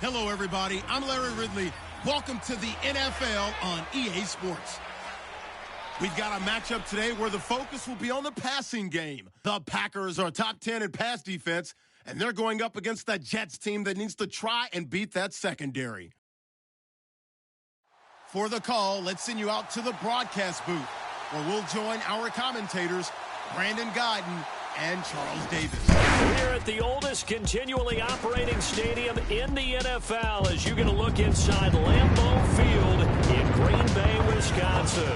Hello, everybody. I'm Larry Ridley. Welcome to the NFL on EA Sports. We've got a matchup today where the focus will be on the passing game. The Packers are top 10 in pass defense, and they're going up against that Jets team that needs to try and beat that secondary. For the call, let's send you out to the broadcast booth, where we'll join our commentators, Brandon Guyton and Charles Davis. We're at the oldest continually operating stadium in the NFL as you get a look inside Lambeau Field in Green Bay, Wisconsin.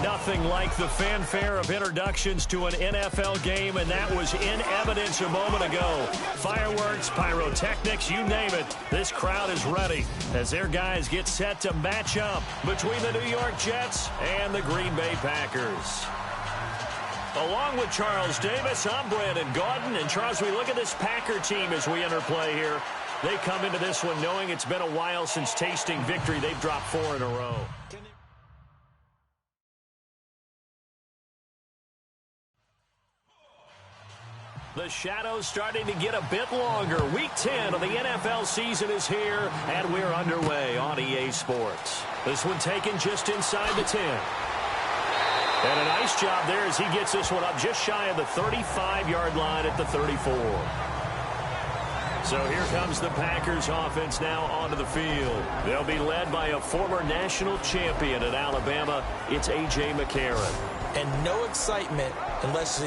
Nothing like the fanfare of introductions to an NFL game, and that was in evidence a moment ago. Fireworks, pyrotechnics, you name it. This crowd is ready as their guys get set to match up between the New York Jets and the Green Bay Packers. Along with Charles Davis, I'm Brandon Guyton. And Charles, we look at this Packer team as we enter play here. They come into this one knowing it's been a while since tasting victory. They've dropped 4 in a row. The shadows starting to get a bit longer. Week 10 of the NFL season is here, and we're underway on EA Sports. This one taken just inside the 10. And a nice job there as he gets this one up just shy of the 35-yard line at the 34. So here comes the Packers offense now onto the field. They'll be led by a former national champion at Alabama. It's A.J. McCarron. And no excitement unless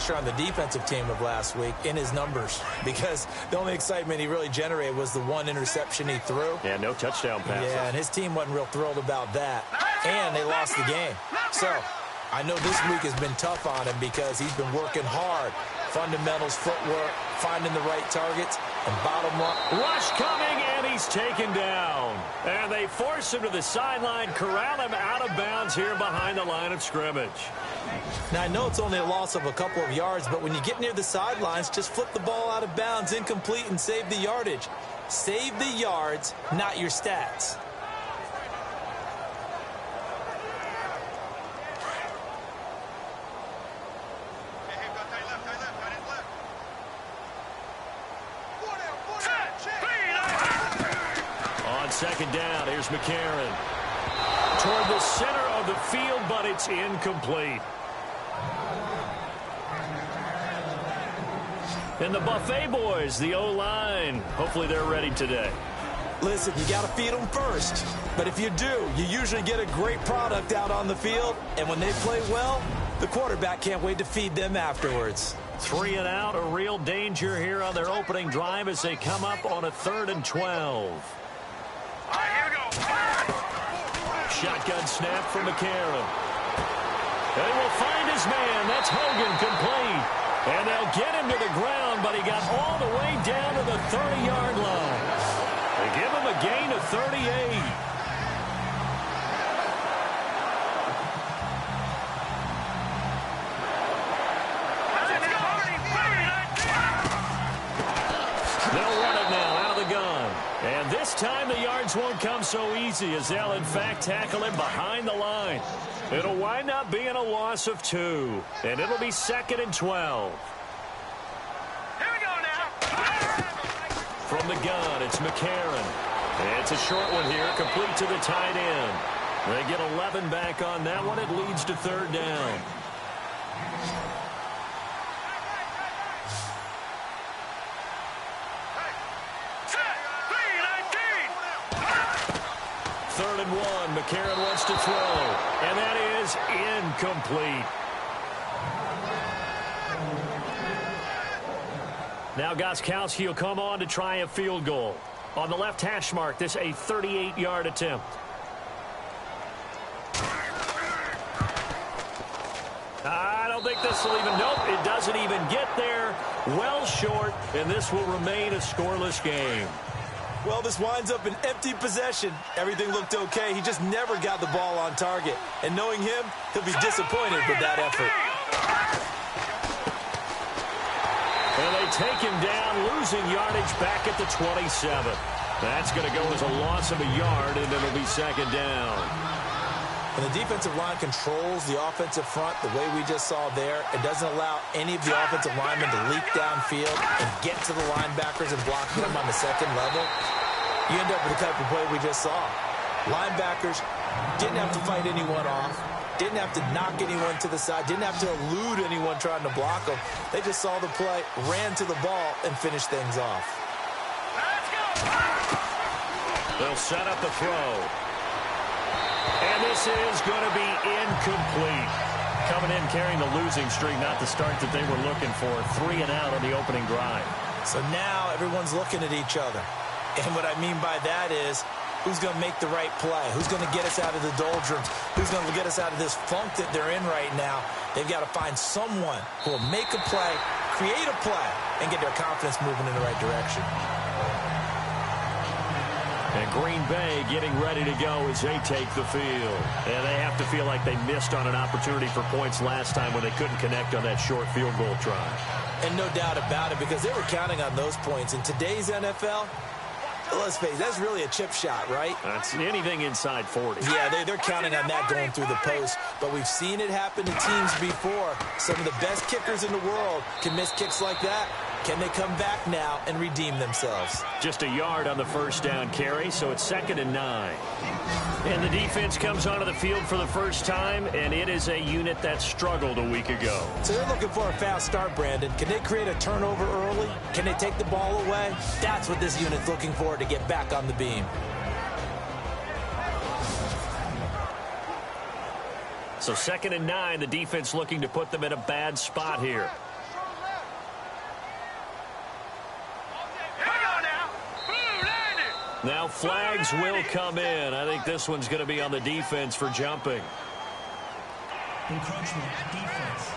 you're on the defensive team of last week in his numbers, because the only excitement he really generated was the one interception he threw. Yeah, no touchdown passes. Yeah, and his team wasn't real thrilled about that. And they lost the game. So I know this week has been tough on him because he's been working hard. Fundamentals, footwork, finding the right targets, and bottom line. Rush coming, and he's taken down. And they force him to the sideline, corral him out of bounds here behind the line of scrimmage. Now, I know it's only a loss of a couple of yards, but when you get near the sidelines, just flip the ball out of bounds, incomplete, and save the yardage. Save the yards, not your stats. Second down, here's McCarron. Toward the center of the field, but it's incomplete. And the Buffet boys, the O-line, hopefully they're ready today. Listen, you got to feed them first. But if you do, you usually get a great product out on the field. And when they play well, the quarterback can't wait to feed them afterwards. 3 and out, a real danger here on their opening drive as they come up on a 3rd and 12. Shotgun snap from McCarron. They will find his man. That's Hogan, complete. And they'll get him to the ground, but he got all the way down to the 30-yard line. They give him a gain of 38. They'll run it now out of the gun. And this time the yards won't come so easy as they'll, in fact, tackle him behind the line. It'll wind up being a loss of 2. And it'll be 2nd and 12. Here we go now. From the gun, it's McCarron. It's a short one here, complete to the tight end. They get 11 back on that one. It leads to 3rd down. Third and 1, McCarron wants to throw, and that is incomplete. Now Gostkowski will come on to try a field goal. On the left hash mark, this a 38-yard attempt. I don't think this will even, nope, it doesn't even get there. Well short, and this will remain a scoreless game. Well, this winds up an empty possession. Everything looked okay. He just never got the ball on target. And knowing him, he'll be disappointed with that effort. And they take him down, losing yardage back at the 27. That's going to go as a loss of a yard, and it'll be 2nd down. When the defensive line controls the offensive front the way we just saw there, it doesn't allow any of the offensive linemen to leak downfield and get to the linebackers and block them on the second level. you end up with the type of play we just saw. Linebackers didn't have to fight anyone off, didn't have to knock anyone to the side, didn't have to elude anyone trying to block them. They just saw the play, ran to the ball, and finished things off. They'll set up the throw. And this is going to be incomplete. Coming in carrying the losing streak, not the start that they were looking for. 3 and out on the opening drive. So now everyone's looking at each other. And what I mean by that is, who's going to make the right play? Who's going to get us out of the doldrums? Who's going to get us out of this funk that they're in right now? They've got to find someone who will make a play, create a play, and get their confidence moving in the right direction. And Green Bay getting ready to go as they take the field. And they have to feel like they missed on an opportunity for points last time when they couldn't connect on that short field goal try. And no doubt about it, because they were counting on those points. In today's NFL, let's face it, that's really a chip shot, right? That's anything inside 40. Yeah, they're counting on that going through the post. But we've seen it happen to teams before. Some of the best kickers in the world can miss kicks like that. Can they come back now and redeem themselves? Just a yard on the first down carry, so it's 2nd and 9. And the defense comes onto the field for the first time, and it is a unit that struggled a week ago. So they're looking for a fast start, Brandon. Can they create a turnover early? Can they take the ball away? That's what this unit's looking for to get back on the beam. So 2nd and 9, the defense looking to put them in a bad spot here. Now flags will come in. I think this one's going to be on the defense for jumping. Encroachment, defense.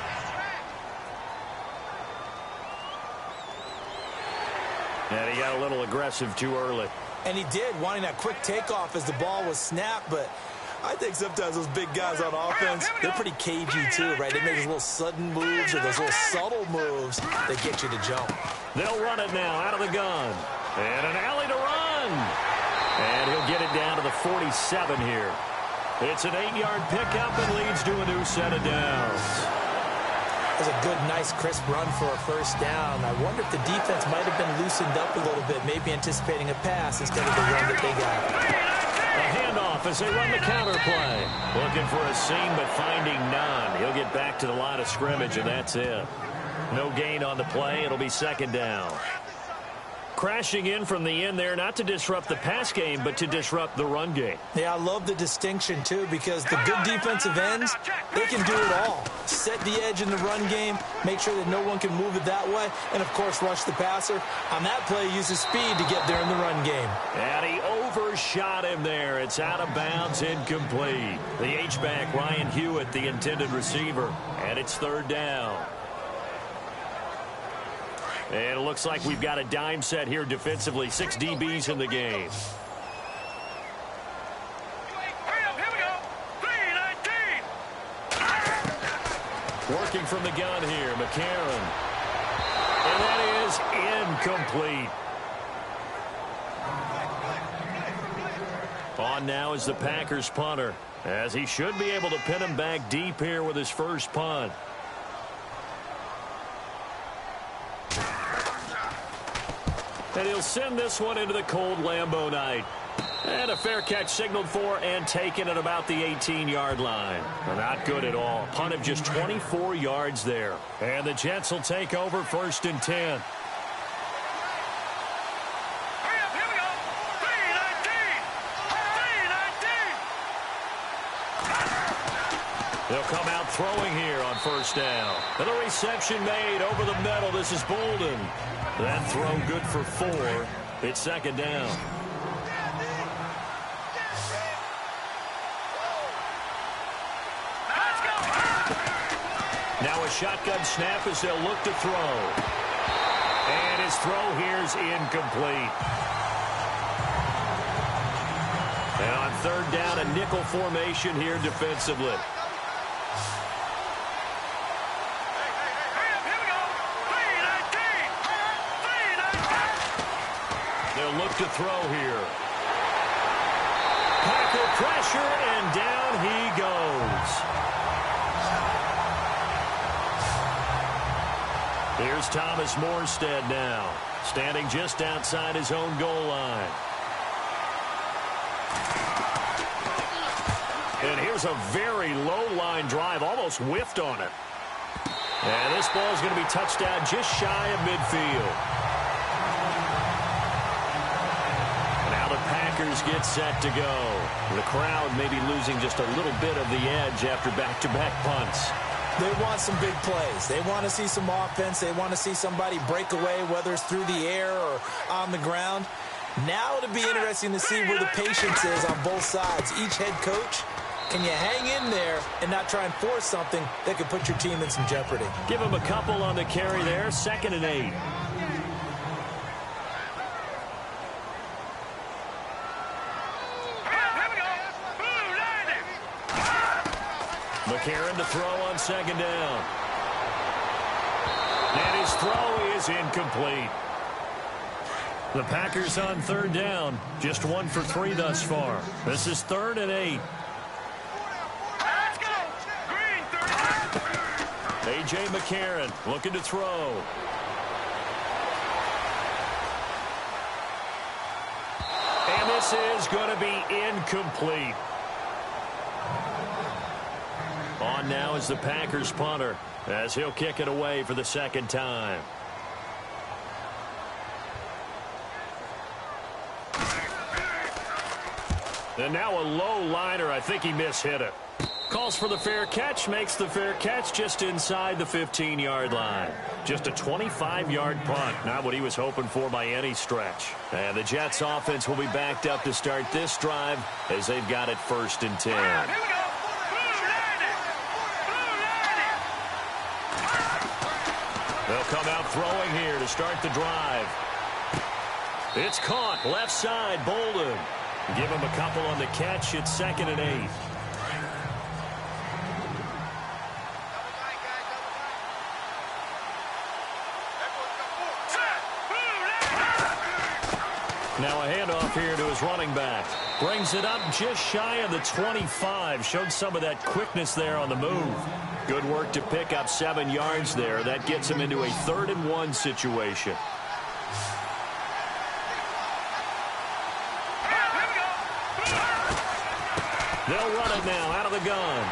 And he got a little aggressive too early. And he did, wanting that quick takeoff as the ball was snapped, but I think sometimes those big guys on offense, they're pretty cagey too, right? They make those little sudden moves or those little subtle moves that get you to jump. They'll run it now out of the gun. And an alley to run. And he'll get it down to the 47 here. It's an 8-yard pickup and leads to a new set of downs. That's a good, nice, crisp run for a first down. I wonder if the defense might have been loosened up a little bit, maybe anticipating a pass instead of the run that they got. A handoff as they run the counter play. Looking for a seam, but finding none. He'll get back to the line of scrimmage, and that's it. No gain on the play. It'll be 2nd down. Crashing in from the end there, not to disrupt the pass game, but to disrupt the run game. Yeah, I love the distinction, too, because the good defensive ends, they can do it all. Set the edge in the run game, make sure that no one can move it that way, and, of course, rush the passer. On that play, use his speed to get there in the run game. And he overshot him there. It's out of bounds, incomplete. The H-back, Ryan Hewitt, the intended receiver, and it's 3rd down. And it looks like we've got a dime set here defensively. 6 DBs in the game. Here we go. 3-19. Working from the gun here, McCarron. And that is incomplete. On now is the Packers punter, as he should be able to pin him back deep here with his first punt. And he'll send this one into the cold Lambeau night. And a fair catch signaled for and taken at about the 18-yard line. Not good at all. Punt of just 24 yards there. And the Jets will take over 1st and 10. Hurry up, here we go. 3-19. They'll come out throwing here on 1st down. And the reception made over the middle. This is Bolden. That throw good for 4. It's 2nd down. Let's go. Now a shotgun snap as they'll look to throw. And his throw here's incomplete. And on 3rd down, a nickel formation here defensively. Look to throw here. Packer pressure, and down he goes. Here's Thomas Morstead now, standing just outside his own goal line. And here's a very low-line drive, almost whiffed on it. And this ball is going to be touched down just shy of midfield. Now the Packers get set to go. The crowd may be losing just a little bit of the edge after back-to-back punts. They want some big plays. They want to see some offense. They want to see somebody break away, whether it's through the air or on the ground. Now it'll be interesting to see where the patience is on both sides. Each head coach, can you hang in there and not try and force something that could put your team in some jeopardy? Give them a couple on the carry there, 2nd and 8. McCarron to throw on 2nd down. And his throw is incomplete. The Packers on 3rd down. Just 1 for 3 thus far. This is 3rd and 8. Let's go. Green 30. A.J. McCarron looking to throw. And this is going to be incomplete. On now is the Packers punter as he'll kick it away for the 2nd time. And now a low liner. I think he mishit it. Calls for the fair catch, makes the fair catch just inside the 15-yard line. Just a 25-yard punt, not what he was hoping for by any stretch. And the Jets offense will be backed up to start this drive as they've got it 1st and 10. Here we go. Blue landing. They'll come out throwing here to start the drive. It's caught left side, Bolden. Give him a couple on the catch. It's 2nd and 8. Now a handoff here to his running back. Brings it up just shy of the 25. Showed some of that quickness there on the move. Good work to pick up 7 yards there. That gets him into a 3rd and 1 situation. They'll run it now out of the gun.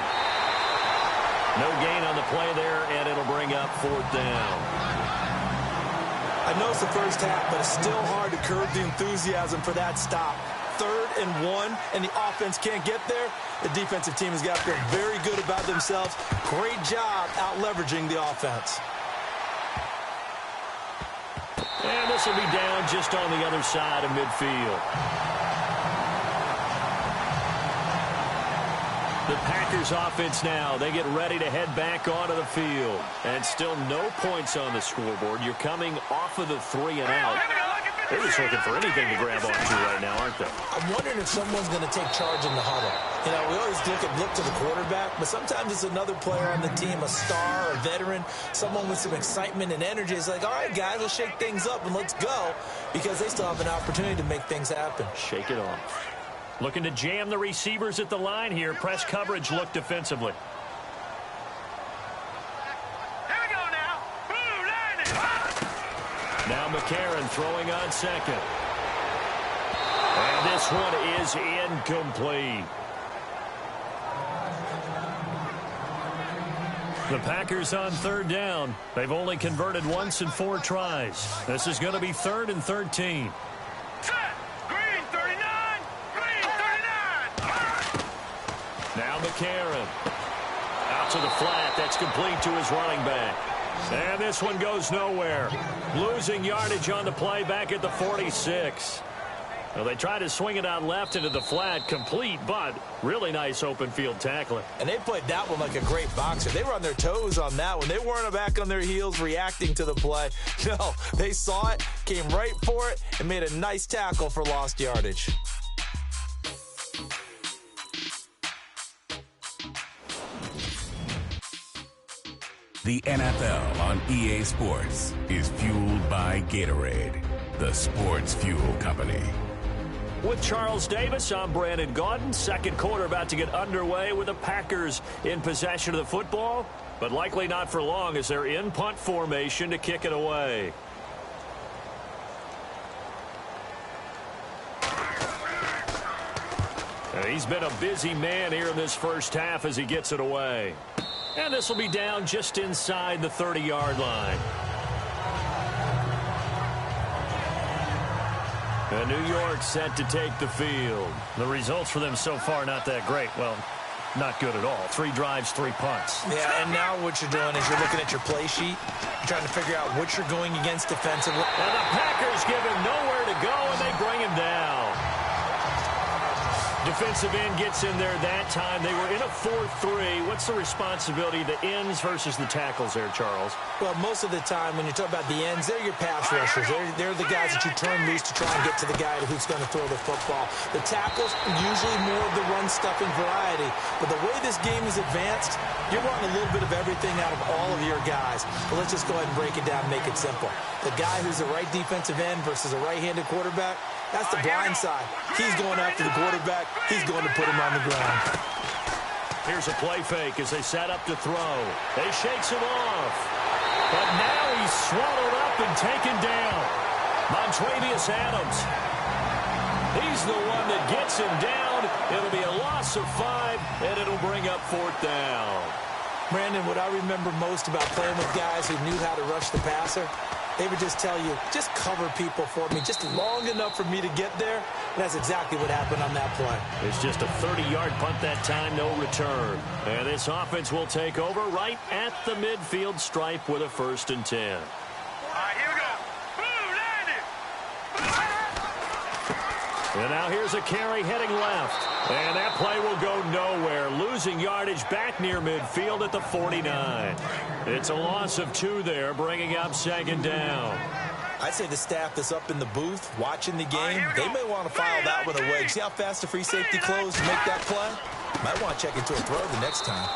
No gain on the play there, and it'll bring up 4th down. I know it's the first half, but it's still hard to curb the enthusiasm for that stop. 3rd and 1, and the offense can't get there. The defensive team has got to feel very good about themselves. Great job out-leveraging the offense. And this will be down just on the other side of midfield. The Packers offense now, they get ready to head back onto the field. And still no points on the scoreboard. You're coming off of the 3 and out. They're just looking for anything to grab onto right now, aren't they? I'm wondering if someone's going to take charge in the huddle. You know, we always look to the quarterback, but sometimes it's another player on the team, a star, a veteran, someone with some excitement and energy. It's like, all right, guys, let's shake things up and let's go, because they still have an opportunity to make things happen. Shake it off. Looking to jam the receivers at the line here. Press coverage look defensively. Here we go now. Blue landing. Now McCarron throwing on 2nd. And this one is incomplete. The Packers on 3rd down. They've only converted once in 4 tries. This is going to be 3rd and 13. Set. Green 39. Green 39. Now McCarron. Out to the flat. That's complete to his running back. And this one goes nowhere. Losing yardage on the play back at the 46. Well, they tried to swing it out left into the flat, complete, but really nice open field tackling. And they played that one like a great boxer. They were on their toes on that one. They weren't back on their heels reacting to the play. No, they saw it, came right for it, and made a nice tackle for lost yardage. The NFL on EA Sports is fueled by Gatorade, the sports fuel company. With Charles Davis, I'm Brandon Gaudin. Second quarter about to get underway with the Packers in possession of the football, but likely not for long as they're in punt formation to kick it away. He's been a busy man here in this first half as he gets it away. And this will be down just inside the 30-yard line. And New York set to take the field. The results for them so far not that great. Well, not good at all. 3 drives, 3 punts. Yeah, and now what you're doing is you're looking at your play sheet. You're trying to figure out what you're going against defensively. And the Packers give him nowhere to go, and they bring him down. Defensive end gets in there that time. They were in a 4-3. What's the responsibility, the ends versus the tackles there, Charles? Well, most of the time when you talk about the ends, they're your pass rushers. They're the guys that you turn loose to try and get to the guy who's going to throw the football. The tackles, usually more of the run-stuffing variety. But the way this game is advanced, you're wanting a little bit of everything out of all of your guys. But let's just go ahead and break it down and make it simple. The guy who's the right defensive end versus a right-handed quarterback, that's the blind side. He's going after the quarterback. He's going to put him on the ground. Here's a play fake as they set up to throw. They shakes him off. But now he's swallowed up and taken down. Montravius Adams. He's the one that gets him down. It'll be a loss of 5, and it'll bring up 4th down. Brandon, what I remember most about playing with guys who knew how to rush the passer, they would just tell you, just cover people for me, just long enough for me to get there. And that's exactly what happened on that play. It's just a 30-yard punt that time, no return. And this offense will take over right at the midfield stripe with a 1st and 10. All right, here we go. Boom, landed. And now here's a carry heading left. And that play will go nowhere, losing yardage back near midfield at the 49. It's a loss of 2 there, bringing up 2nd down. I'd say the staff that's up in the booth watching the game, they may want to file that one away. See how fast the free safety closed to make that play? Might want to check into a throw the next time.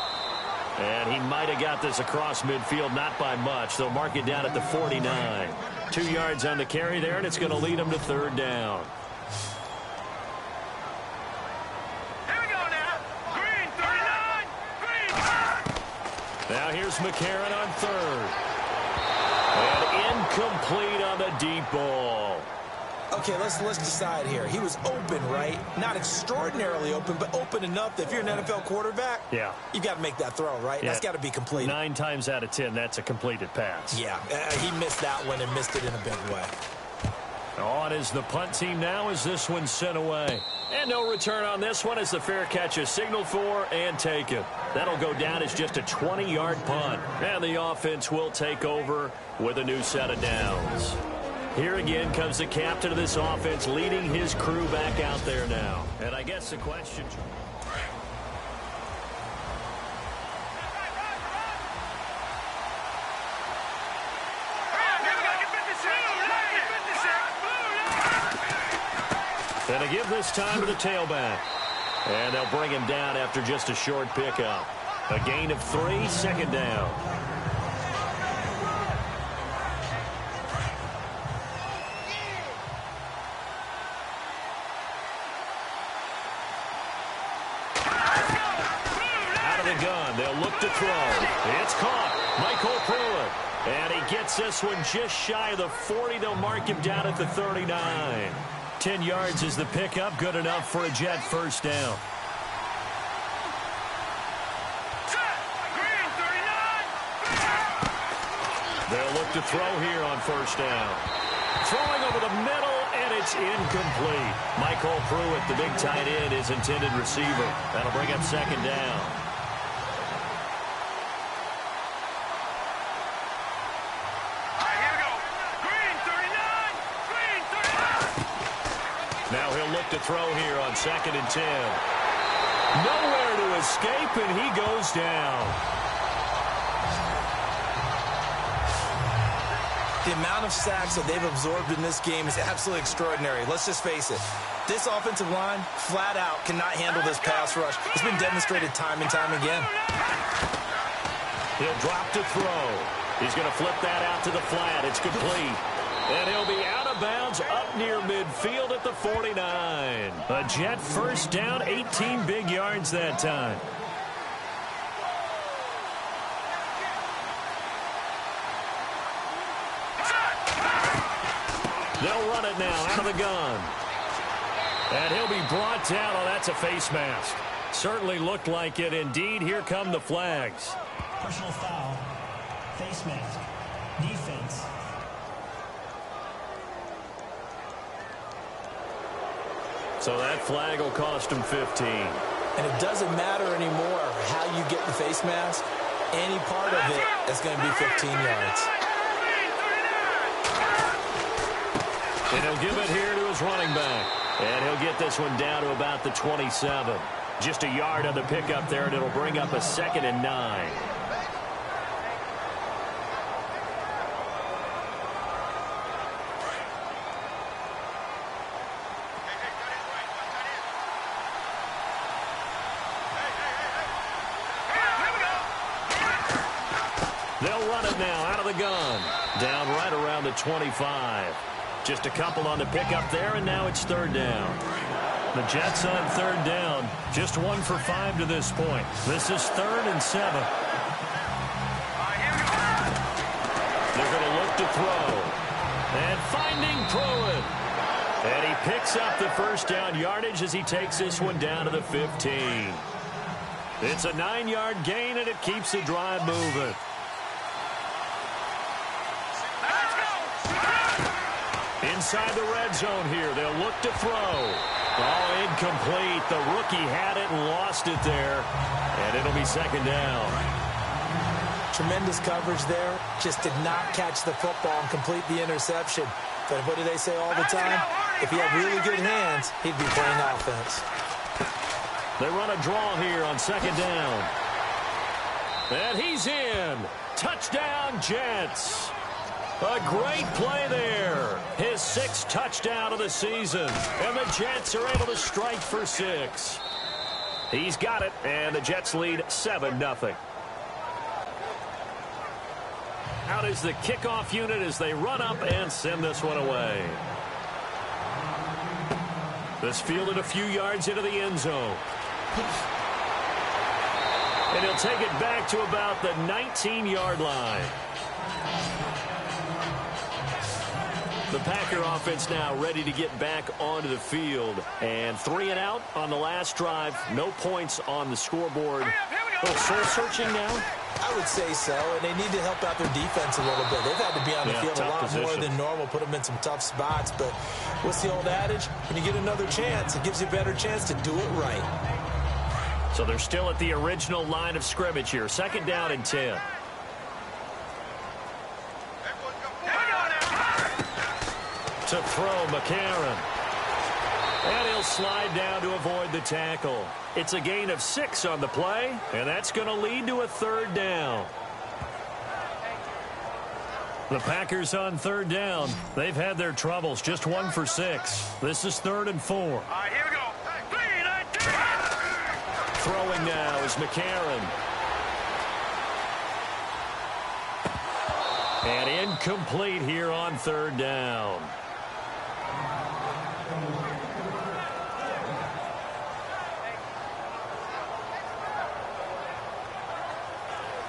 And he might have got this across midfield, not by much. They'll mark it down at the 49. 2 yards on the carry there, and it's going to lead them to 3rd down. Now here's McCarron on 3rd. And incomplete on the deep ball. Okay, let's decide here. He was open, right? Not extraordinarily open, but open enough that if you're an NFL quarterback, yeah, you got to make that throw, right? Yeah. That's got to be completed. 9 times out of 10, that's a completed pass. Yeah, he missed that one and missed it in a big way. On is the punt team now as this one's sent away. And no return on this one as the fair catch is signaled for and taken. That'll go down as just a 20-yard punt. And the offense will take over with a new set of downs. Here again comes the captain of this offense leading his crew back out there now. And I guess the question... And a give this time to the tailback. And they'll bring him down after just a short pickup. A gain of 3, 2nd down. Out of the gun, they'll look to throw. It's caught. Michael Pruitt. And he gets this one just shy of the 40. They'll mark him down at the 39. 10 yards is the pickup, good enough for a Jet 1st down. They'll look to throw here on 1st down. Throwing over the middle, and it's incomplete. Michael Pruitt, the big tight end, is intended receiver. That'll bring up 2nd down. Now he'll look to throw here on 2nd and 10. Nowhere to escape, and he goes down. The amount of sacks that they've absorbed in this game is absolutely extraordinary. Let's just face it. This offensive line, flat out, cannot handle this pass rush. It's been demonstrated time and time again. He'll drop to throw. He's going to flip that out to the flat. It's complete. And he'll be out of bounds up near midfield at the 49. A Jet 1st down, 18 big yards that time. They'll run it now out of the gun. And he'll be brought down. Oh, that's a face mask. Certainly looked like it. Indeed, here come the flags. Personal foul. Face mask. Defense. So that flag will cost him 15. And it doesn't matter anymore how you get the face mask. Any part of it is going to be 15 yards. And he'll give it here to his running back. And he'll get this one down to about the 27. Just a yard on the pickup there, and it'll bring up a 2nd and 9. They'll run it now out of the gun. Down right around the 25. Just a couple on the pickup there, and now it's 3rd down. The Jets on 3rd down. Just 1 for 5 to this point. This is 3rd and 7. They're going to look to throw. And finding Pruitt. And he picks up the 1st down yardage as he takes this one down to the 15. It's a 9-yard gain, and it keeps the drive moving. Inside the red zone here. They'll look to throw. Oh, incomplete. The rookie had it and lost it there. And it'll be 2nd down. Tremendous coverage there. Just did not catch the football and complete the interception. But what do they say all the time? If he had really good hands, he'd be playing offense. They run a draw here on 2nd down. And he's in. Touchdown, Jets. A great play there. His 6th touchdown of the season. And the Jets are able to strike for 6. He's got it, and the Jets lead 7-0. Out is the kickoff unit as they run up and send this one away. This fielded a few yards into the end zone. And he'll take it back to about the 19-yard line. The Packer offense now ready to get back onto the field. And 3 and out on the last drive. No points on the scoreboard. A little soul-searching now? I would say so, and they need to help out their defense a little bit. They've had to be on the field a lot more than normal, put them in some tough spots. But what's the old adage? When you get another chance, it gives you a better chance to do it right. So they're still at the original line of scrimmage here. 2nd down and 10. To throw, McCarron. And he'll slide down to avoid the tackle. It's a gain of 6 on the play, and that's going to lead to a 3rd down. The Packers on 3rd down. They've had their troubles, just 1 for 6. This is 3rd and 4. All right, here we go. 3, 2. Throwing now is McCarron. And incomplete here on 3rd down.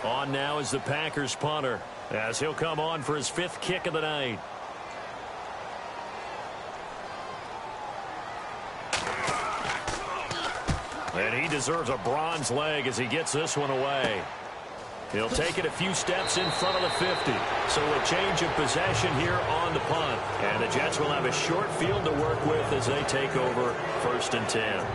On now is the Packers punter, as he'll come on for his 5th kick of the night. And he deserves a bronze leg as he gets this one away. He'll take it a few steps in front of the 50. So a change of possession here on the punt. And the Jets will have a short field to work with as they take over 1st and 10.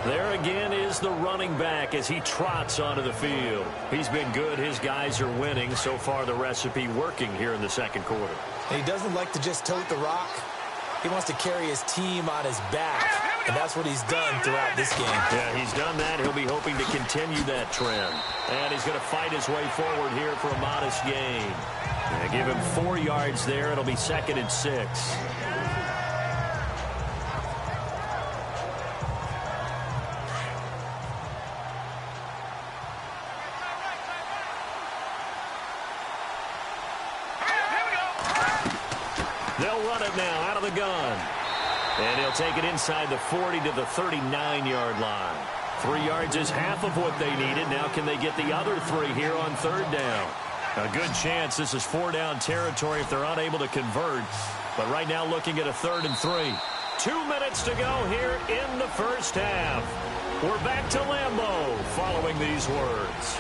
There again is the running back as he trots onto the field. He's been good. His guys are winning. So far, the recipe working here in the 2nd quarter. And he doesn't like to just tote the rock. He wants to carry his team on his back. And that's what he's done throughout this game. Yeah, he's done that. He'll be hoping to continue that trend. And he's going to fight his way forward here for a modest gain. Yeah, give him 4 yards there. It'll be 2nd and 6. They'll run it now out of the gun. And he'll take it inside the 40 to the 39-yard line. 3 yards is half of what they needed. Now can they get the other 3 here on 3rd down? A good chance this is 4-down territory if they're unable to convert. But right now looking at a 3rd and 3. 2 minutes to go here in the first half. We're back to Lambeau following these words.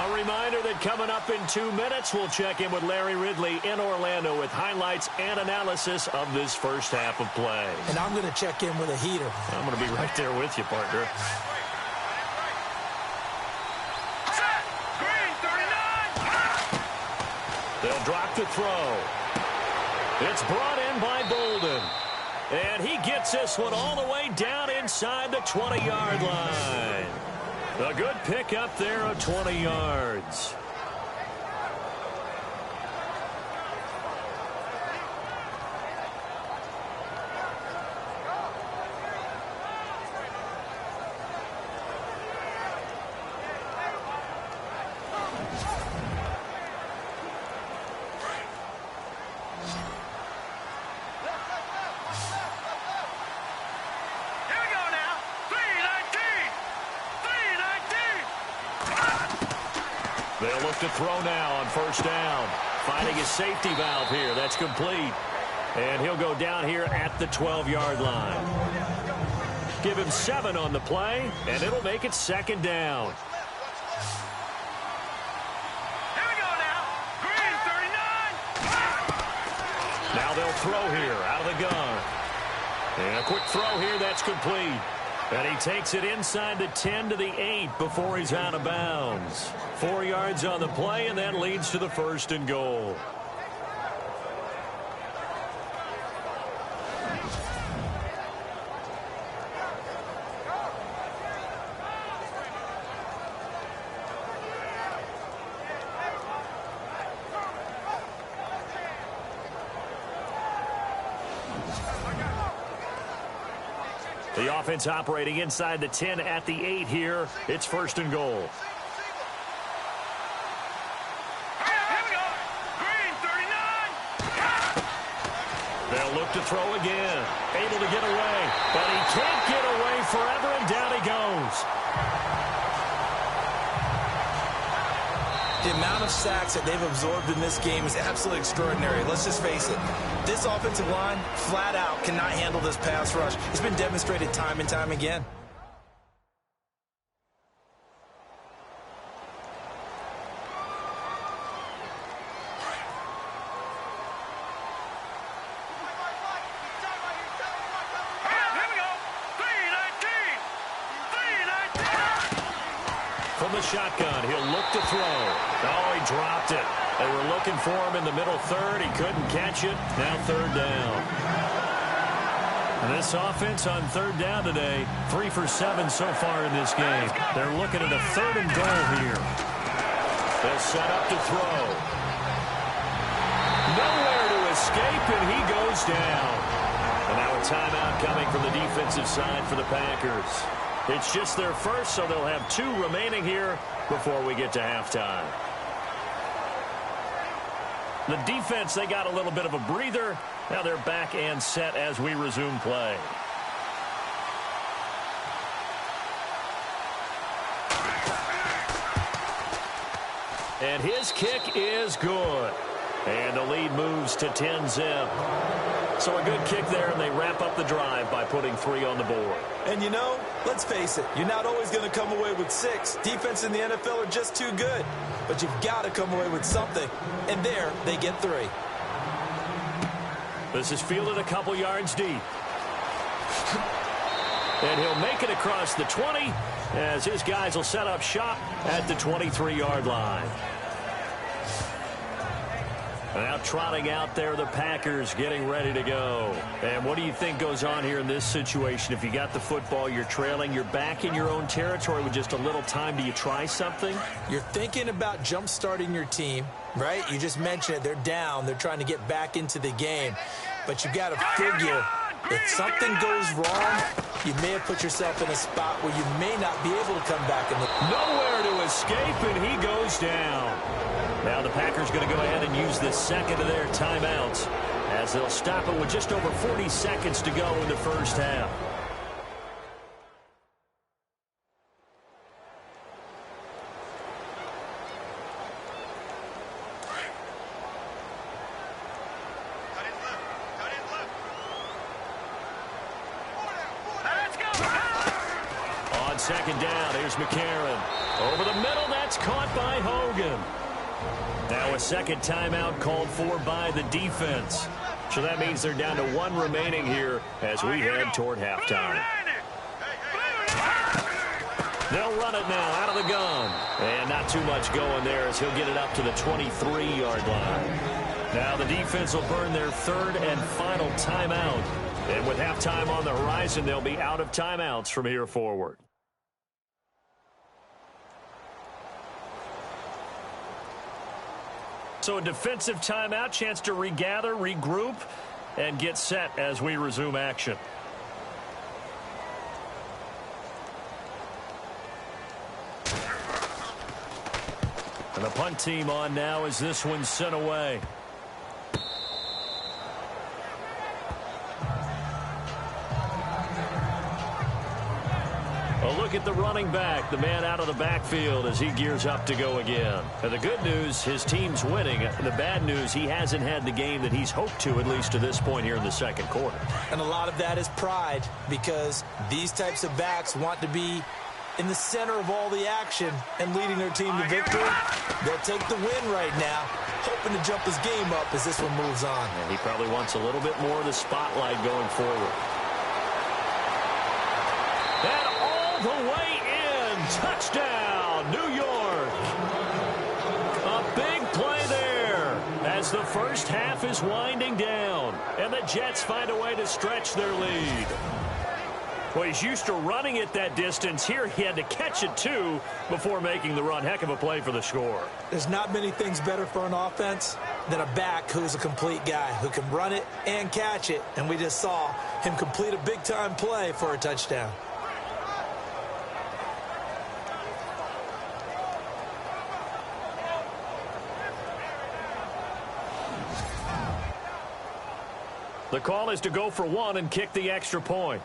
A reminder that coming up in 2 minutes, we'll check in with Larry Ridley in Orlando with highlights and analysis of this first half of play. And I'm going to check in with a heater. I'm going to be right there with you, partner. Set. Green, 39. They'll drop the throw. It's brought in by Bolden. And he gets this one all the way down inside the 20-yard line. A good pickup there of 20 yards. They'll look to throw now on first down. Finding his safety valve here. That's complete. And he'll go down here at the 12-yard line. Give him 7 on the play, and it'll make it second down. Here we go now. Green, 39. Now they'll throw here out of the gun. And a quick throw here. That's complete. And he takes it inside the 10 to the 8 before he's out of bounds. 4 yards on the play, and that leads to the first and goal. The offense operating inside the 10 at the 8 here. It's first and goal. Here we go. Green, 39. They'll look to throw again. Able to get away. But he can't get away forever, and down he goes. The amount of sacks that they've absorbed in this game is absolutely extraordinary. Let's just face it. This offensive line, flat out, cannot handle this pass rush. It's been demonstrated time and time again. Here we go. 319. 319. From the shotgun, he'll look to throw. Oh, he dropped it. They were looking for him in the middle third. He couldn't catch it. Now third down. And this offense on third down today, 3 for 7 so far in this game. They're looking at a third and goal here. They'll set up to throw. Nowhere to escape, and he goes down. And now a timeout coming from the defensive side for the Packers. It's just their first, so they'll have 2 remaining here before we get to halftime. The defense, they got a little bit of a breather. Now they're back and set as we resume play. And his kick is good. And the lead moves to 10-zip. So a good kick there, and they wrap up the drive by putting 3 on the board. And you know, let's face it, you're not always going to come away with 6. Defense in the NFL are just too good. But you've got to come away with something. And there, they get 3. This is fielded a couple yards deep. And he'll make it across the 20 as his guys will set up shop at the 23-yard line. Now trotting out there, the Packers getting ready to go. And what do you think goes on here in this situation? If you got the football, you're trailing, you're back in your own territory with just a little time. Do you try something? You're thinking about jump-starting your team, right? You just mentioned it. They're down. They're trying to get back into the game. But you got to figure if something goes wrong, you may have put yourself in a spot where you may not be able to come back. Nowhere to escape, and he goes down. Now the Packers going to go ahead and use the second of their timeouts as they'll stop it with just over 40 seconds to go in the first half. On second down, here's McCarron. Over the middle, that's caught by Hogan. Now a second timeout called for by the defense. So that means they're down to 1 remaining here as we head toward halftime. They'll run it now out of the gun. And not too much going there as he'll get it up to the 23-yard line. Now the defense will burn their 3rd and final timeout. And with halftime on the horizon, they'll be out of timeouts from here forward. So a defensive timeout, chance to regather, regroup, and get set as we resume action. And the punt team on now as this one's sent away. A look at the running back, the man out of the backfield as he gears up to go again. And the good news, his team's winning. The bad news, he hasn't had the game that he's hoped to, at least to this point here in the second quarter. And a lot of that is pride because these types of backs want to be in the center of all the action and leading their team to victory. They'll take the win right now, hoping to jump his game up as this one moves on. And he probably wants a little bit more of the spotlight going forward. And all the way in. Touchdown, New York. A big play there as the first half is winding down. And the Jets find a way to stretch their lead. Well, he's used to running it that distance. Here he had to catch it, too, before making the run. Heck of a play for the score. There's not many things better for an offense than a back who's a complete guy who can run it and catch it. And we just saw him complete a big-time play for a touchdown. The call is to go for 1 and kick the extra point.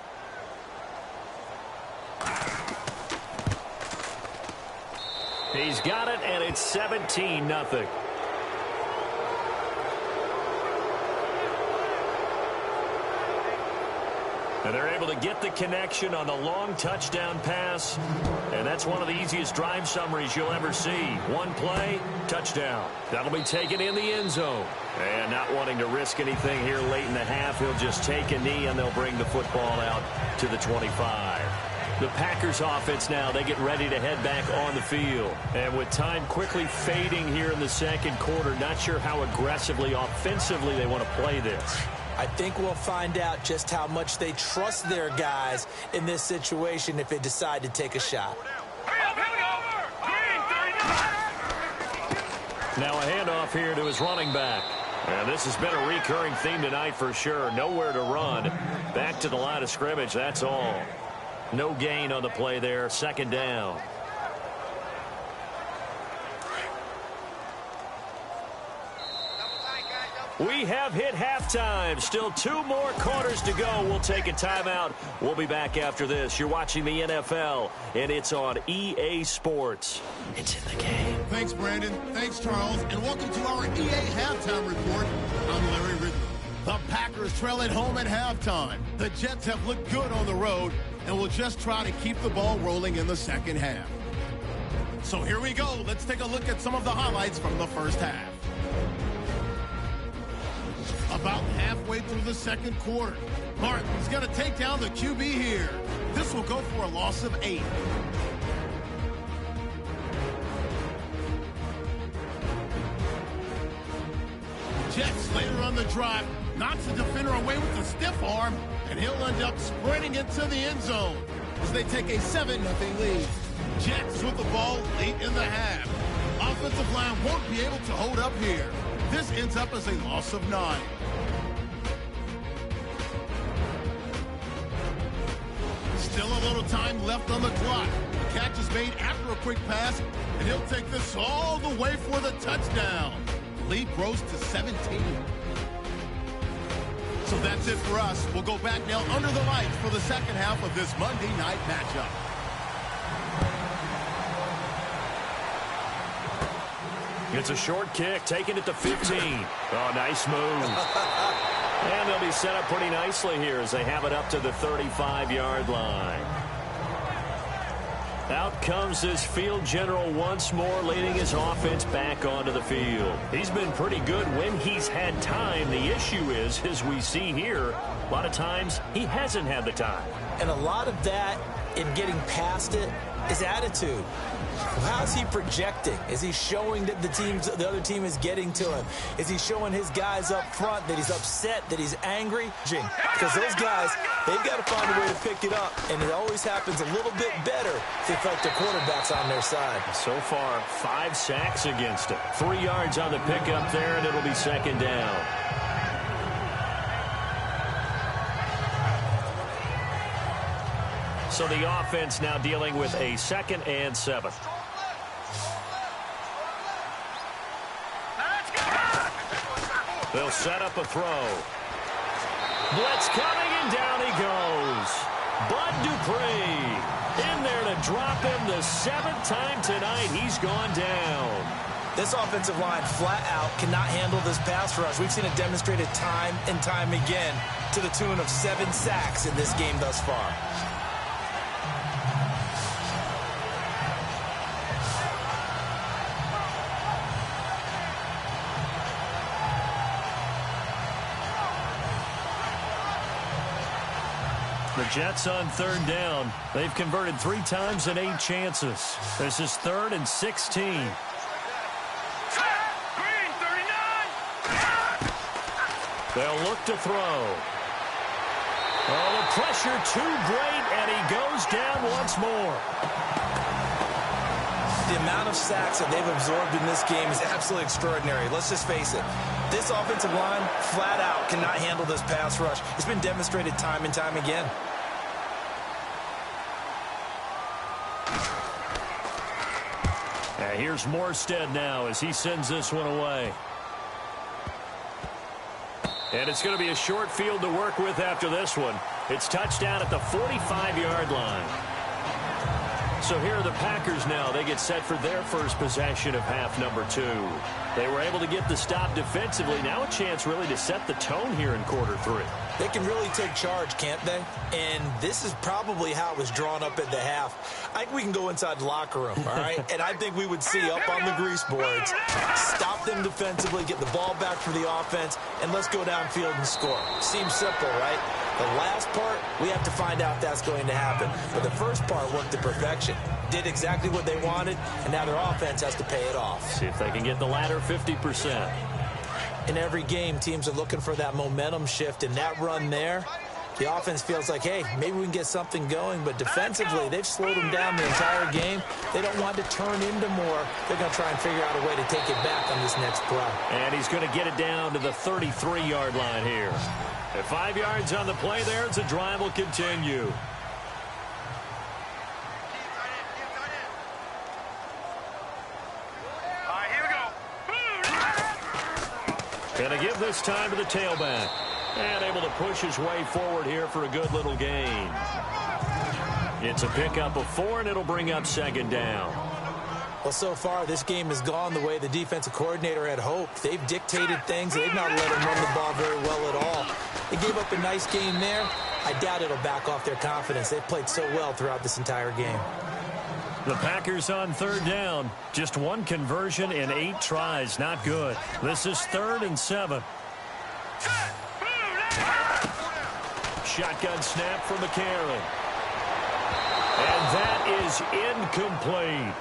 He's got it, and it's 17-0. And they're able to get the connection on the long touchdown pass. And that's one of the easiest drive summaries you'll ever see. One play, touchdown. That'll be taken in the end zone. And not wanting to risk anything here late in the half, he'll just take a knee, and they'll bring the football out to the 25. The Packers offense now, they get ready to head back on the field. And with time quickly fading here in the second quarter, not sure how aggressively, offensively they want to play this. I think we'll find out just how much they trust their guys in this situation if they decide to take a shot. Now a handoff here to his running back. And this has been a recurring theme tonight for sure. Nowhere to run. Back to the line of scrimmage, that's all. No gain on the play there. Second down. We have hit halftime. Still 2 more quarters to go. We'll take a timeout. We'll be back after this. You're watching the NFL, and it's on EA Sports. It's in the game. Thanks, Brandon. Thanks, Charles. And welcome to our EA Halftime Report. I'm Larry Ridley. The Packers trail at home at halftime. The Jets have looked good on the road and will just try to keep the ball rolling in the second half. So here we go. Let's take a look at some of the highlights from the first half. About halfway through the second quarter, Martin's going to take down the QB here. This will go for a loss of 8. Jets later on the drive knocks the defender away with a stiff arm, and he'll end up sprinting into the end zone as they take a 7-0 lead. Jets with the ball late in the half. Offensive line won't be able to hold up here. This ends up as a loss of 9. Still a little time left on the clock. The catch is made after a quick pass, and he'll take this all the way for the touchdown. Lead grows to 17. So that's it for us. We'll go back now under the lights for the second half of this Monday night matchup. It's a short kick, taking it to 15. Oh, nice move. And they'll be set up pretty nicely here as they have it up to the 35-yard line. Out comes this field general once more, leading his offense back onto the field. He's been pretty good when he's had time. The issue is, as we see here, a lot of times he hasn't had the time. And a lot of that in getting past it is attitude. How's he projecting? Is he showing that the other team is getting to him? Is he showing his guys up front that he's upset, that he's angry? Because those guys, they've got to find a way to pick it up, and it always happens a little bit better if they felt the quarterback's on their side. So far, 5 sacks against him. 3 yards on the pickup there, and it'll be second down. So the offense now dealing with a 2nd and 7. They'll set up a throw. Blitz coming, and down he goes. Bud Dupree in there to drop him the 7th time tonight. He's gone down. This offensive line flat out cannot handle this pass rush. We've seen it demonstrated time and time again to the tune of 7 sacks in this game thus far. The Jets on 3rd down. They've converted 3 times in 8 chances. This is 3rd and 16. Green 39. They'll look to throw. Oh, the pressure too great, and he goes down once more. The amount of sacks that they've absorbed in this game is absolutely extraordinary. Let's just face it. This offensive line, flat out, cannot handle this pass rush. It's been demonstrated time and time again. And here's Morstead now as he sends this one away. And it's going to be a short field to work with after this one. It's touchdown at the 45-yard line. So here are the Packers now. They get set for their first possession of half number 2. They were able to get the stop defensively. Now a chance really to set the tone here in quarter 3. They can really take charge, can't they? And this is probably how it was drawn up at the half. I think we can go inside the locker room, all right? And I think we would see up on the grease boards, stop them defensively, get the ball back for the offense, and let's go downfield and score. Seems simple, right? The last part, we have to find out if that's going to happen. But the first part worked to perfection. Did exactly what they wanted, and now their offense has to pay it off. See if they can get the latter 50%. In every game, teams are looking for that momentum shift, and that run there, the offense feels like, hey, maybe we can get something going. But defensively, they've slowed them down the entire game. They don't want to turn into more. They're going to try and figure out a way to take it back on this next play. And he's going to get it down to the 33-yard line here. At 5 yards on the play there, the drive will continue. All right, here we go. Going to give this time to the tailback. And able to push his way forward here for a good little gain. It's a pickup of 4, and it'll bring up 2nd down. Well, so far, this game has gone the way the defensive coordinator had hoped. They've dictated things. They've not let him run the ball very well at all. They gave up a nice game there. I doubt it'll back off their confidence. They've played so well throughout this entire game. The Packers on 3rd down. Just 1 conversion in 8 tries. Not good. This is 3rd and 7. Shotgun snap from McCarron. And that is incomplete.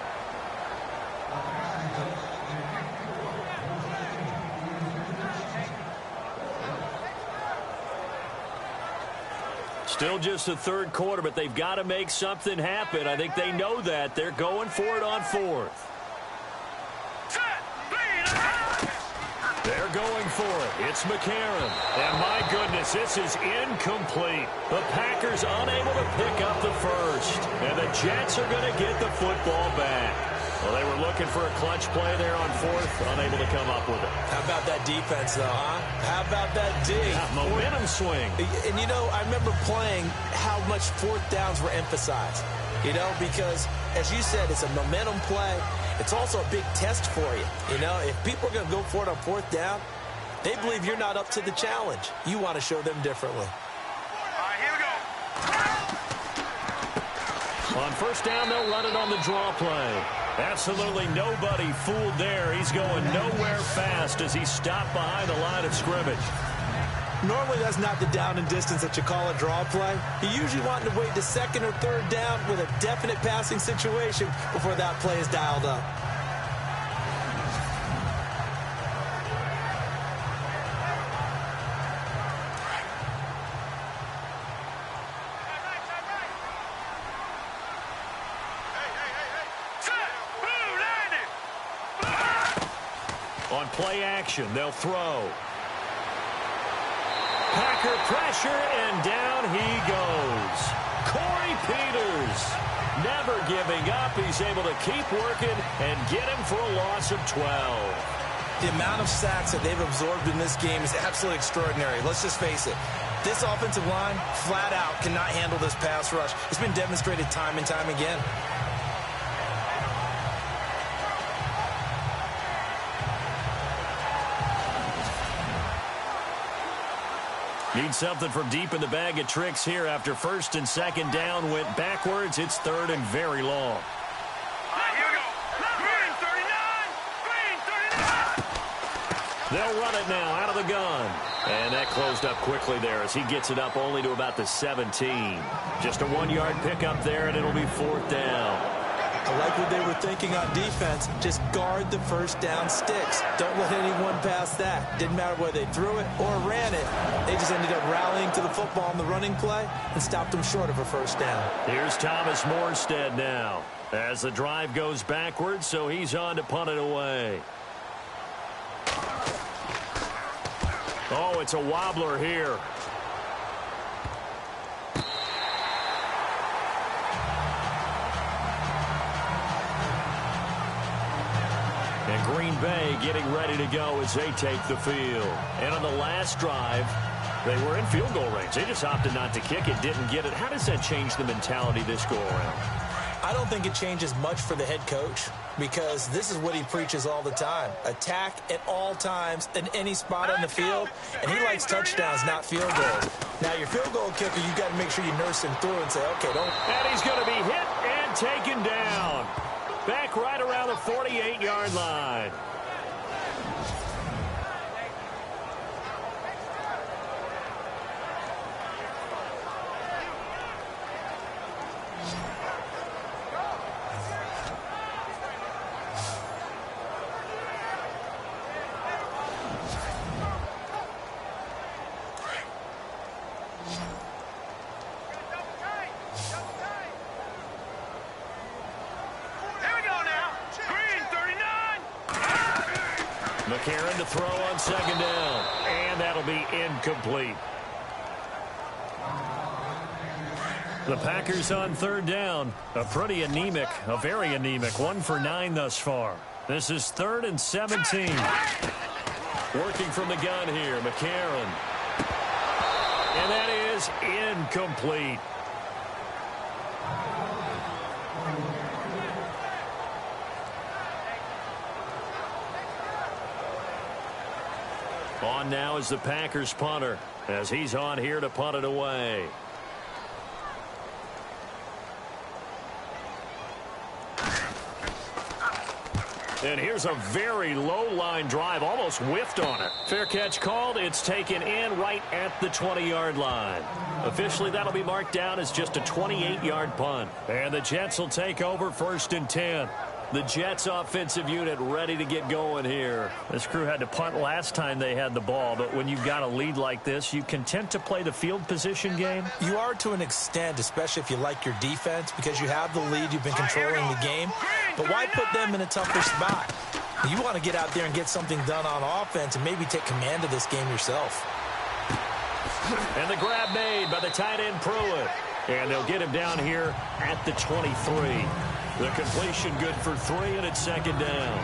Still just the 3rd quarter, but they've got to make something happen. I think they know that. They're going for it on 4th. They're going for it. It's McCarron. And my goodness, this is incomplete. The Packers unable to pick up the first. And the Jets are going to get the football back. Well, they were looking for a clutch play there on 4th, unable to come up with it. How about that defense, though, huh? How about that D? Yeah, momentum swing. And, you know, I remember playing how much 4th downs were emphasized. You know, because, as you said, it's a momentum play. It's also a big test for you. You know, if people are going to go for it on 4th down, They believe you're not up to the challenge. You want to show them differently. All right, here we go. On first down, they'll run it on the draw play. Absolutely nobody fooled there. He's going nowhere fast as he stopped behind the line of scrimmage. Normally, that's not the down and distance that you call a draw play. You usually want to wait to second or third down with a definite passing situation before that play is dialed up. On play action, they'll throw. Packer pressure, and down he goes. Corey Peters, never giving up. He's able to keep working and get him for a loss of 12. The amount of sacks that they've absorbed in this game is absolutely extraordinary. Let's just face it. This offensive line, flat out, cannot handle this pass rush. It's been demonstrated time and time again. Need something from deep in the bag of tricks here after first and second down went backwards. It's third and very long. All right, here we go. Green 39. Green 39. They'll run it now out of the gun. And that closed up quickly there as he gets it up only to about the 17. Just a 1-yard pickup there, and it'll be fourth down. I like what they were thinking on defense. Just guard the first down sticks. Don't let anyone pass that. Didn't matter whether they threw it or ran it. They just ended up rallying to the football on the running play and stopped them short of a first down. Here's Thomas Morstead now as the drive goes backwards, so he's on to punt it away. Oh, it's a wobbler here. And Green Bay getting ready to go as they take the field. And on the last drive, they were in field goal range. They just opted not to kick it, didn't get it. How does that change the mentality this go around? I don't think it changes much for the head coach because this is what he preaches all the time. Attack at all times in any spot on the field, and he likes touchdowns, not field goals. Now, your field goal kicker, you got to make sure you nurse him through and say, okay, don't. And he's going to be hit and taken down. Back right around the 48-yard line. McCarron to throw on second down. And that'll be incomplete. The Packers on third down. A very anemic, 1 for 9 thus far. This is 3rd and 17. Working from the gun here, McCarron. And that is incomplete. On now is the Packers punter as he's on here to punt it away. And here's a very low line drive, almost whiffed on it. Fair catch called. It's taken in right at the 20-yard line. Officially, that'll be marked down as just a 28-yard punt. And the Jets will take over 1st and 10. The Jets offensive unit ready to get going here. This crew had to punt last time they had the ball, but when you've got a lead like this, you content to play the field position game? You are to an extent, especially if you like your defense, because you have the lead, you've been controlling the game. But why put them in a tougher spot? You want to get out there and get something done on offense and maybe take command of this game yourself. And the grab made by the tight end Pruitt. And they'll get him down here at the 23. The completion good for 3, and it's second down.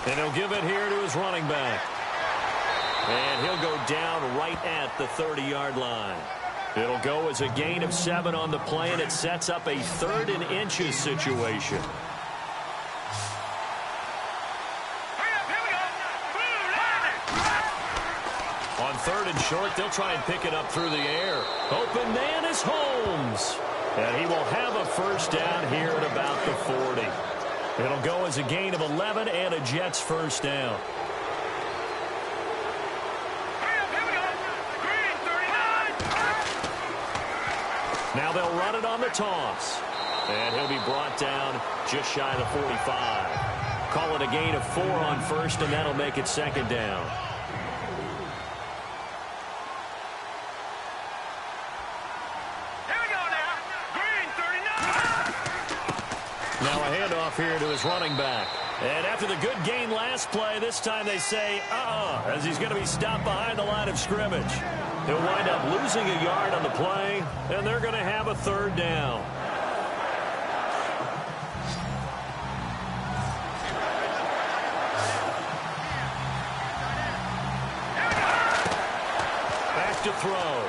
And he'll give it here to his running back. And he'll go down right at the 30-yard line. It'll go as a gain of 7 on the play, and it sets up a 3rd and inches situation. On 3rd and short, they'll try and pick it up through the air. Open man is Holmes. And he will have a first down here at about the 40. It'll go as a gain of 11 and a Jets first down. Now they'll run it on the toss. And he'll be brought down just shy of the 45. Call it a gain of 4 on first, and that'll make it 2nd down. Now a handoff here to his running back. And after the good gain last play, this time they say, as he's going to be stopped behind the line of scrimmage. He'll wind up losing a yard on the play, and they're going to have a 3rd down. Back to throw.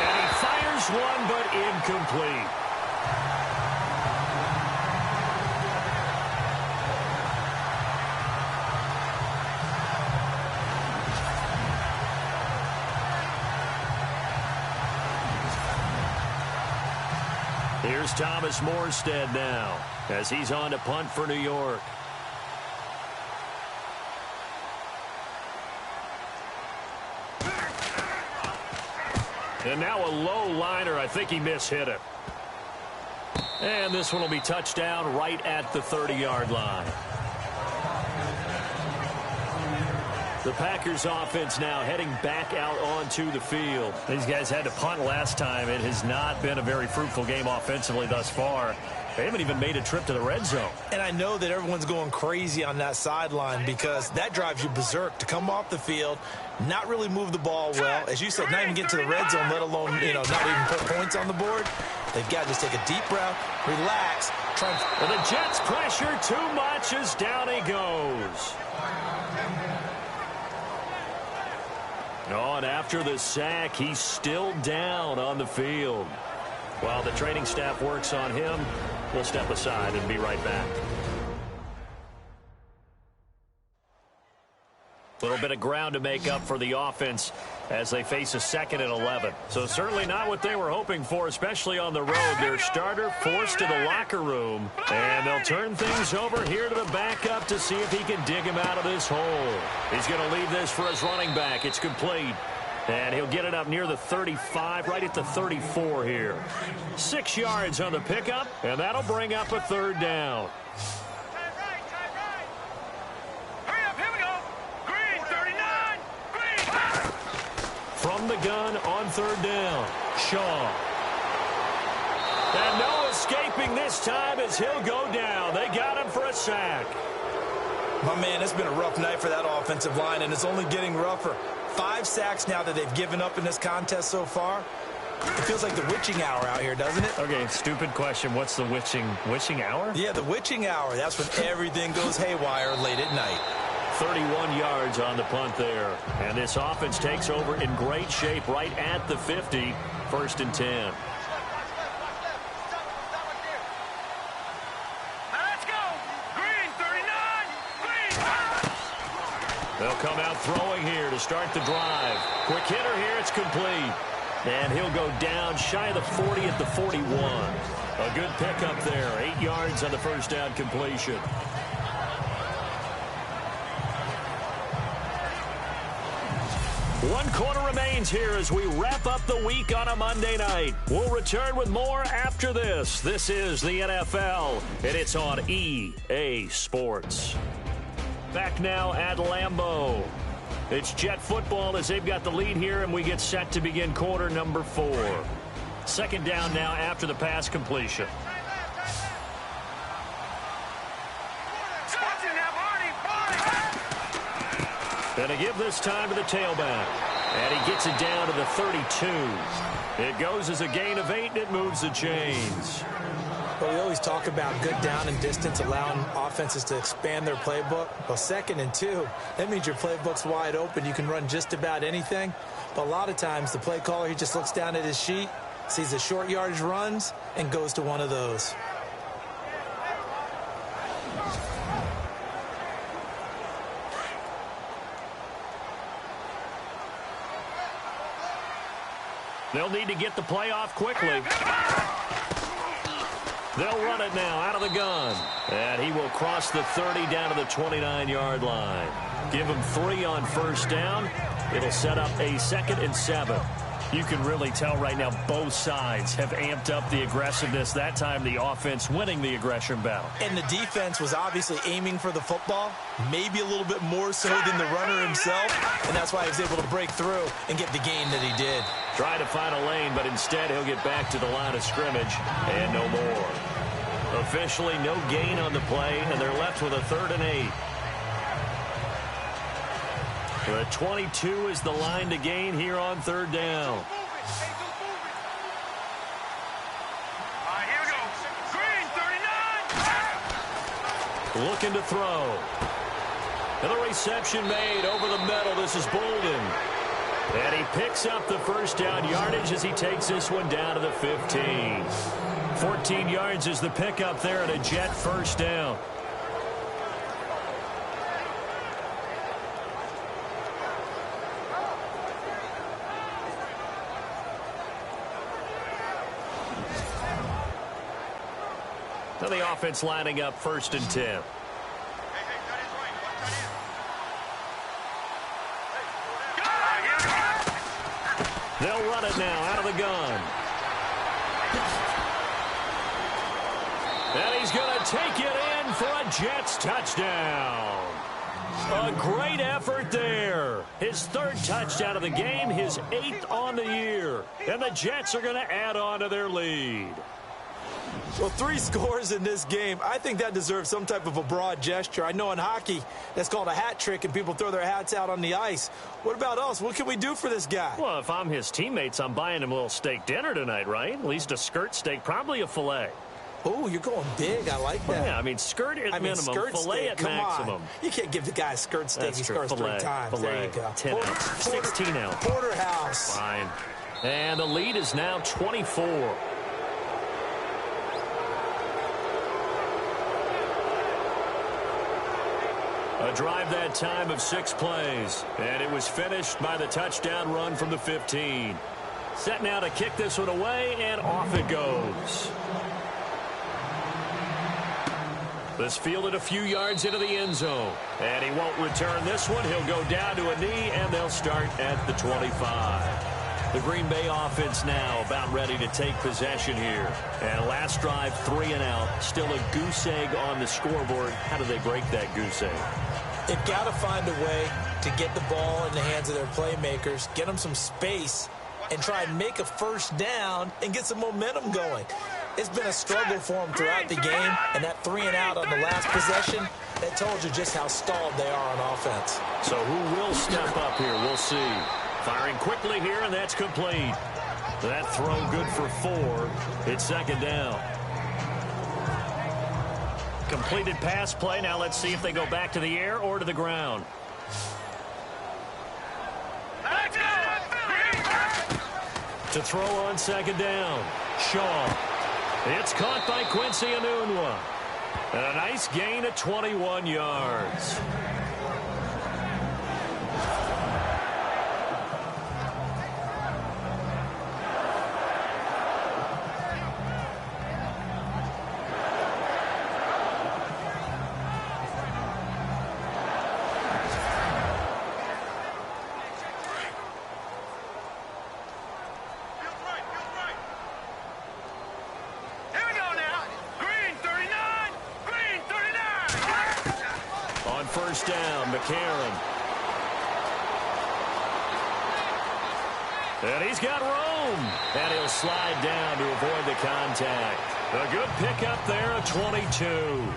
And he fires one, but incomplete. Here's Thomas Morstead now as he's on to punt for New York. And now a low liner. I think he mishit it. And this one will be touchdown right at the 30-yard line. The Packers offense now heading back out onto the field. These guys had to punt last time. It has not been a very fruitful game offensively thus far. They haven't even made a trip to the red zone. And I know that everyone's going crazy on that sideline because that drives you berserk to come off the field, not really move the ball well. As you said, not even get to the red zone, let alone, not even put points on the board. They've got to just take a deep breath, relax, try and... Well, the Jets pressure too much as down he goes. Oh, and after the sack, he's still down on the field. While the training staff works on him, we'll step aside and be right back. A little bit of ground to make up for the offense as they face a 2nd and 11. So certainly not what they were hoping for, especially on the road. Their starter forced to the locker room, and they'll turn things over here to the backup to see if he can dig him out of this hole. He's going to leave this for his running back. It's complete. And he'll get it up near the 35, right at the 34 here. 6 yards on the pickup, and that'll bring up a 3rd down. From the gun on 3rd down, Shaw. And no escaping this time as he'll go down. They got him for a sack. My man, it's been a rough night for that offensive line, and it's only getting rougher. 5 sacks now that they've given up in this contest so far. It feels like the witching hour out here, doesn't it? Okay, stupid question. What's the witching hour? Yeah, the witching hour. That's when everything goes haywire late at night. 31 yards on the punt there. And this offense takes over in great shape right at the 50. 1st and 10. Let's go! Green 39! Green! They'll come out throwing here to start the drive. Quick hitter here. It's complete. And he'll go down shy of the 40 at the 41. A good pickup there. 8 yards on the first down completion. One quarter remains here as we wrap up the week on a Monday night. We'll return with more after this. This is the NFL, and it's on EA Sports. Back now at Lambeau. It's Jet football as they've got the lead here, and we get set to begin quarter number 4. 2nd down now after the pass completion. And a give this time to the tailback. And he gets it down to the 32. It goes as a gain of 8, and it moves the chains. But we always talk about good down and distance, allowing offenses to expand their playbook. Well, 2nd and 2, that means your playbook's wide open. You can run just about anything. But a lot of times, the play caller, he just looks down at his sheet, sees the short yardage runs, and goes to one of those. They'll need to get the play off quickly. They'll run it now out of the gun. And he will cross the 30 down to the 29-yard line. Give him 3 on first down. It'll set up a 2nd and 7. You can really tell right now both sides have amped up the aggressiveness. That time the offense winning the aggression battle. And the defense was obviously aiming for the football, maybe a little bit more so than the runner himself, and that's why he was able to break through and get the gain that he did. Try to find a lane, but instead he'll get back to the line of scrimmage and no more. Officially no gain on the play, and they're left with a 3rd and 8. The 22 is the line to gain here on 3rd down. All right, here we go. Green, 39. Looking to throw. And the reception made over the middle. This is Bolden. And he picks up the first down yardage as he takes this one down to the 15. 14 yards is the pickup there at a Jet first down. Now the offense lining up 1st and 10. They'll run it now out of the gun. And he's going to take it in for a Jets touchdown. A great effort there. His 3rd touchdown of the game, his 8th on the year. And the Jets are going to add on to their lead. Well, 3 scores in this game. I think that deserves some type of a broad gesture. I know in hockey, that's called a hat trick, and people throw their hats out on the ice. What about us? What can we do for this guy? Well, if I'm his teammates, I'm buying him a little steak dinner tonight, right? At least a skirt steak, probably a filet. Oh, you're going big. I like that. Well, yeah, I mean, skirt at minimum, skirt filet steak, at come maximum. On. You can't give the guy a skirt steak. That's He true. scores Filet, 3 times. filet, There you go. 10 ounce, 16 ounce. Porterhouse. Fine. And the lead is now 24. A drive that time of 6 plays. And it was finished by the touchdown run from the 15. Set now to kick this one away, and off it goes. This fielded a few yards into the end zone. And he won't return this one. He'll go down to a knee, and they'll start at the 25. The Green Bay offense now about ready to take possession here. And last drive, 3 and out. Still a goose egg on the scoreboard. How do they break that goose egg? They've got to find a way to get the ball in the hands of their playmakers, get them some space, and try and make a first down and get some momentum going. It's been a struggle for them throughout the game, and that 3 and out on the last possession, that told you just how stalled they are on offense. So who will step up here? We'll see. Firing quickly here, and that's complete. That throw good for 4. It's 2nd down. Completed pass play. Now let's see if they go back to the air or to the ground. To throw on 2nd down. Shaw. It's caught by Quincy Enunwa. And a nice gain of 21 yards. First down, McCarron. And he's got room. And he'll slide down to avoid the contact. A good pickup there, a 22.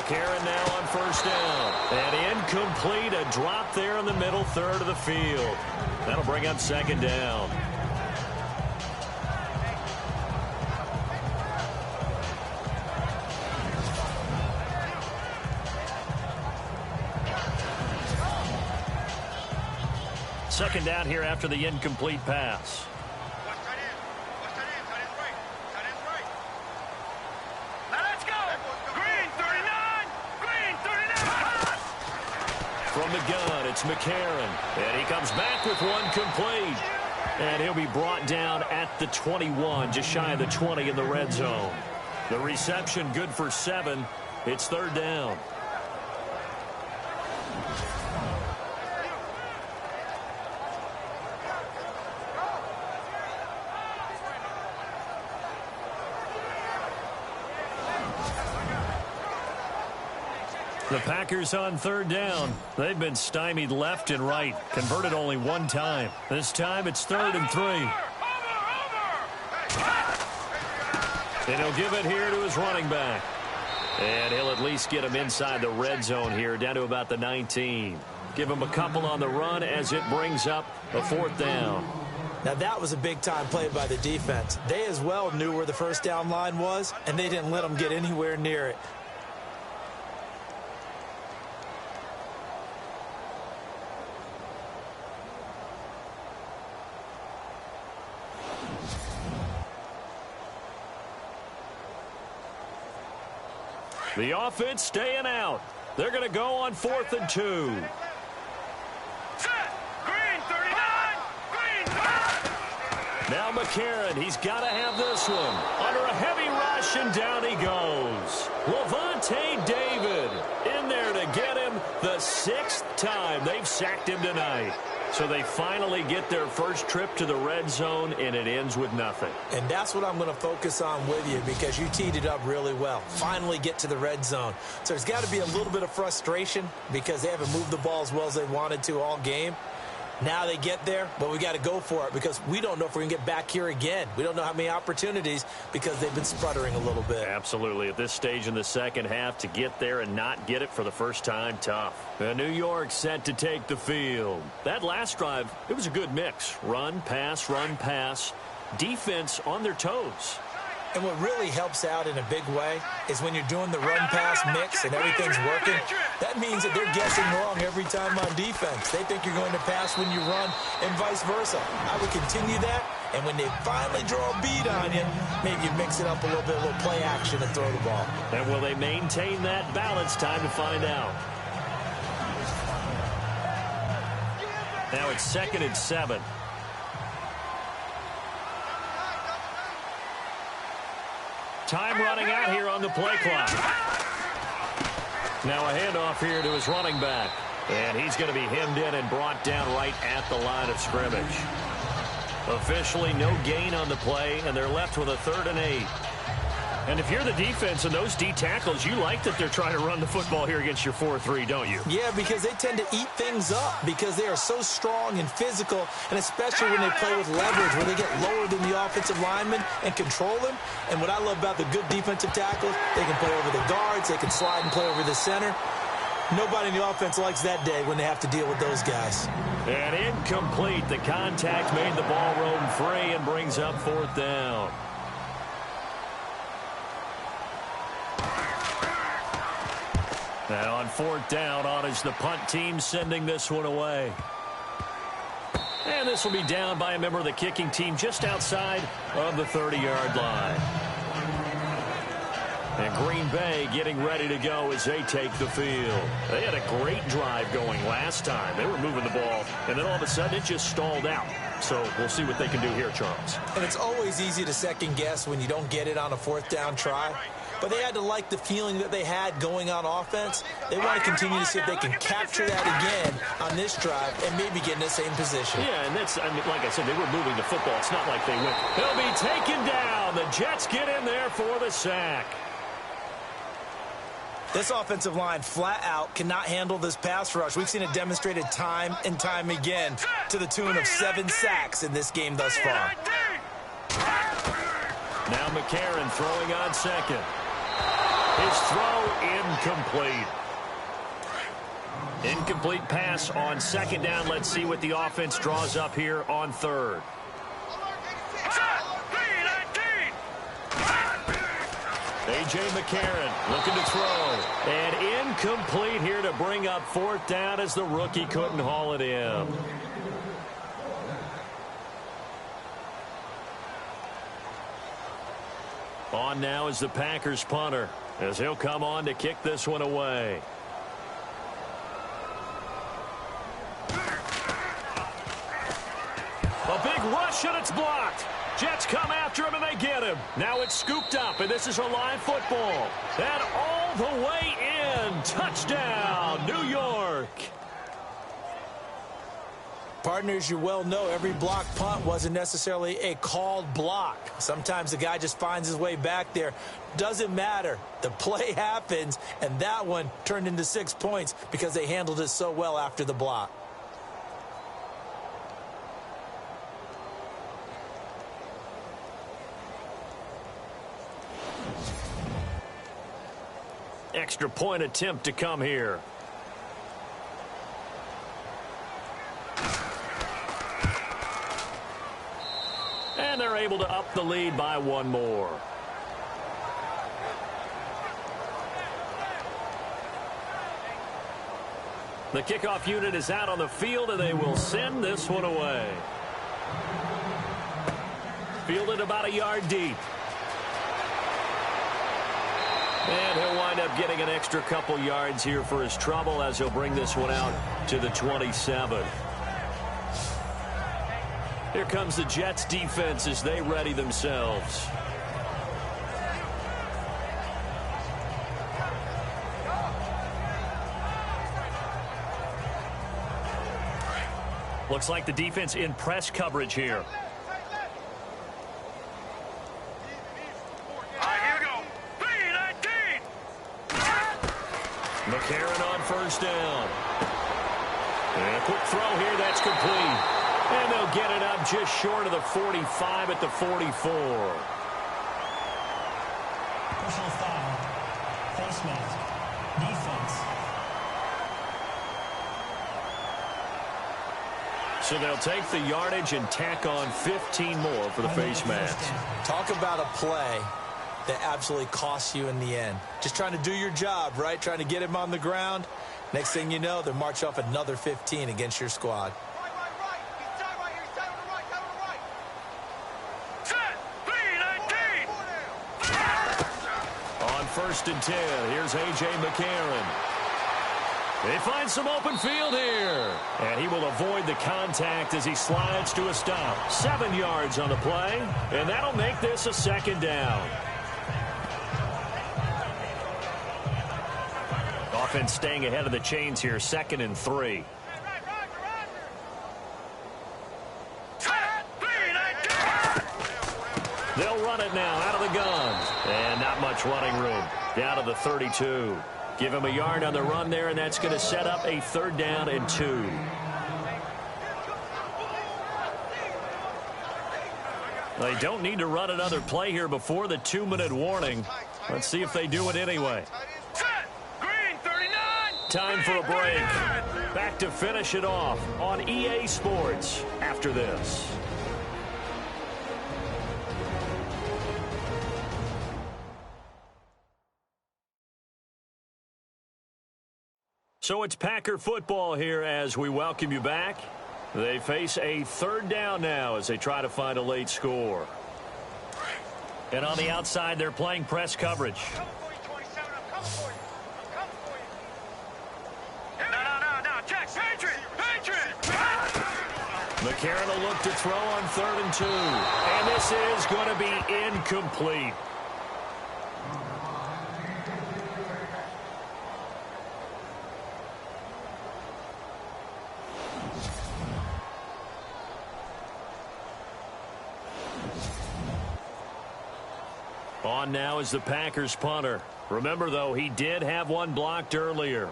McCarron now on first down. And incomplete, a drop there in the middle third of the field. That'll bring up second down. Second down here after the incomplete pass. From the gun, it's McCarron. And he comes back with one complete. And he'll be brought down at the 21, just shy of the 20 in the red zone. The reception good for 7. It's third down. The Packers on third down. They've been stymied left and right. Converted only one time. This time it's 3rd and 3. And he'll give it here to his running back. And he'll at least get him inside the red zone here, down to about the 19. Give him a couple on the run as it brings up a 4th down. Now that was a big-time play by the defense. They as well knew where the first down line was, and they didn't let them get anywhere near it. The offense staying out. They're going to go on 4th and 2. Set. Green 39. Green. Now McCarron, he's got to have this one. Under a heavy rush, and down he goes. Levante David in there to get him the 6th time they've sacked him tonight. So they finally get their first trip to the red zone, and it ends with nothing. And that's what I'm going to focus on with you, because you teed it up really well. Finally get to the red zone. So there's got to be a little bit of frustration because they haven't moved the ball as well as they wanted to all game. Now they get there, but we got to go for it because we don't know if we're going to get back here again. We don't know how many opportunities because they've been sputtering a little bit. Absolutely. At this stage in the second half, to get there and not get it for the first time, tough. And New York set to take the field. That last drive, it was a good mix. Run, pass, defense on their toes. And what really helps out in a big way is when you're doing the run-pass mix and everything's working, that means that they're guessing wrong every time on defense. They think you're going to pass when you run and vice versa. I would continue that, and when they finally draw a bead on you, maybe you mix it up a little bit, a little play action and throw the ball. And will they maintain that balance? Time to find out. Now it's 2nd and 7. Time running out here on the play clock. Now a handoff here to his running back. And he's going to be hemmed in and brought down right at the line of scrimmage. Officially no gain on the play, and they're left with a 3rd and 8. And if you're the defense and those D tackles, you like that they're trying to run the football here against your 4-3, don't you? Yeah, because they tend to eat things up because they are so strong and physical, and especially when they play with leverage, where they get lower than the offensive linemen and control them. And what I love about the good defensive tackles, they can play over the guards, they can slide and play over the center. Nobody in the offense likes that day when they have to deal with those guys. And incomplete. The contact made the ball roam free and brings up 4th down. And on 4th down, on is the punt team sending this one away. And this will be down by a member of the kicking team just outside of the 30-yard line. And Green Bay getting ready to go as they take the field. They had a great drive going last time. They were moving the ball, and then all of a sudden it just stalled out. So we'll see what they can do here, Charles. And it's always easy to second guess when you don't get it on a 4th down try. But they had to like the feeling that they had going on offense. They want to continue to see if they can capture that again on this drive and maybe get in the same position. Yeah, and that's, I mean, like I said, they were moving the football. It's not like they went. They'll be taken down. The Jets get in there for the sack. This offensive line flat out cannot handle this pass rush. We've seen it demonstrated time and time again to the tune of 7 sacks in this game thus far. Now McCarron throwing on 2nd. His throw incomplete. Incomplete pass on second down. Let's see what the offense draws up here on third. A.J. McCarron looking to throw. And incomplete here to bring up fourth down as the rookie couldn't haul it in. On now is the Packers punter, as he'll come on to kick this one away. A big rush, and it's blocked. Jets come after him, and they get him. Now it's scooped up, and this is a live football. And all the way in. Touchdown, New York. Partners, you well know every block punt wasn't necessarily a called block. Sometimes the guy just finds his way back there. Doesn't matter. The play happens, and that one turned into 6 points because they handled it so well after the block. Extra point attempt to come here. And they're able to up the lead by one more. The kickoff unit is out on the field, and they will send this one away. Fielded about a yard deep. And he'll wind up getting an extra couple yards here for his trouble as he'll bring this one out to the 27. Here comes the Jets defense as they ready themselves. Looks like the defense in press coverage here. McCarron on first down. And a quick throw here, that's complete. And they'll get it up just short of the 45 at the 44. Personal foul. Face mask. Defense. So they'll take the yardage and tack on 15 more for the face mask. Talk about a play that absolutely costs you in the end. Just trying to do your job, right? Trying to get him on the ground. Next thing you know, they'll march off another 15 against your squad. On first and 10, here's A.J. McCarron. They find some open field here. And he will avoid the contact as he slides to a stop. 7 yards on the play, and that'll make this a second down. Offense staying ahead of the chains here, 2nd and 3. They'll run it now out of the gun. And not much running room. Down to the 32. Give him a yard on the run there, and that's going to set up a 3rd down and 2. They don't need to run another play here before the 2-minute warning. Let's see if they do it anyway. Time for a break. Back to finish it off on EA Sports after this. So it's Packer football here as we welcome you back. They face a 3rd down now as they try to find a late score. And on the outside, they're playing press coverage. McCarron will look to throw on 3rd and 2. And this is going to be incomplete. On now is the Packers punter. Remember, though, he did have one blocked earlier.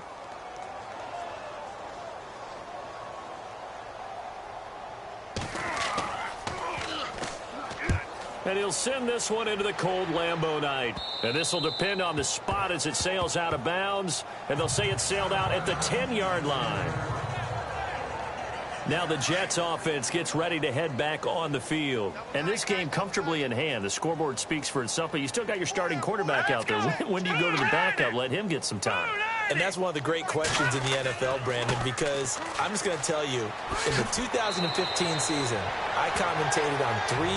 And he'll send this one into the cold Lambeau night. And this will depend on the spot as it sails out of bounds. And they'll say it sailed out at the 10-yard line. Now the Jets offense gets ready to head back on the field. And this game comfortably in hand. The scoreboard speaks for itself, but you still got your starting quarterback out there. When do you go to the backup? Let him get some time. And that's one of the great questions in the NFL, Brandon, because I'm just going to tell you, in the 2015 season, I commentated on 3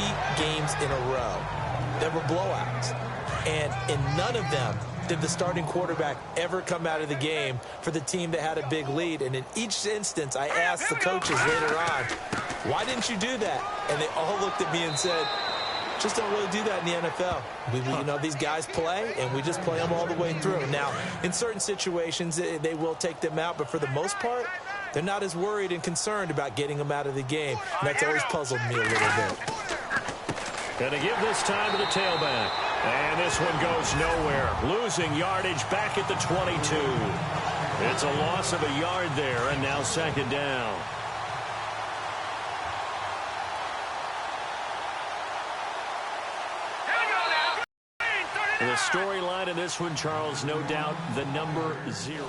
games in a row that were blowouts. And in none of them did the starting quarterback ever come out of the game for the team that had a big lead. And in each instance, I asked the coaches later on, why didn't you do that? And they all looked at me and said, just don't really do that in the NFL. You know, these guys play, and we just play them all the way through. Now, in certain situations, they will take them out, but for the most part, they're not as worried and concerned about getting them out of the game. And that's always puzzled me a little bit. Going to give this time to the tailback. And this one goes nowhere. Losing yardage back at the 22. It's a loss of a yard there, and now second down. The storyline in this one, Charles, no doubt the number 0.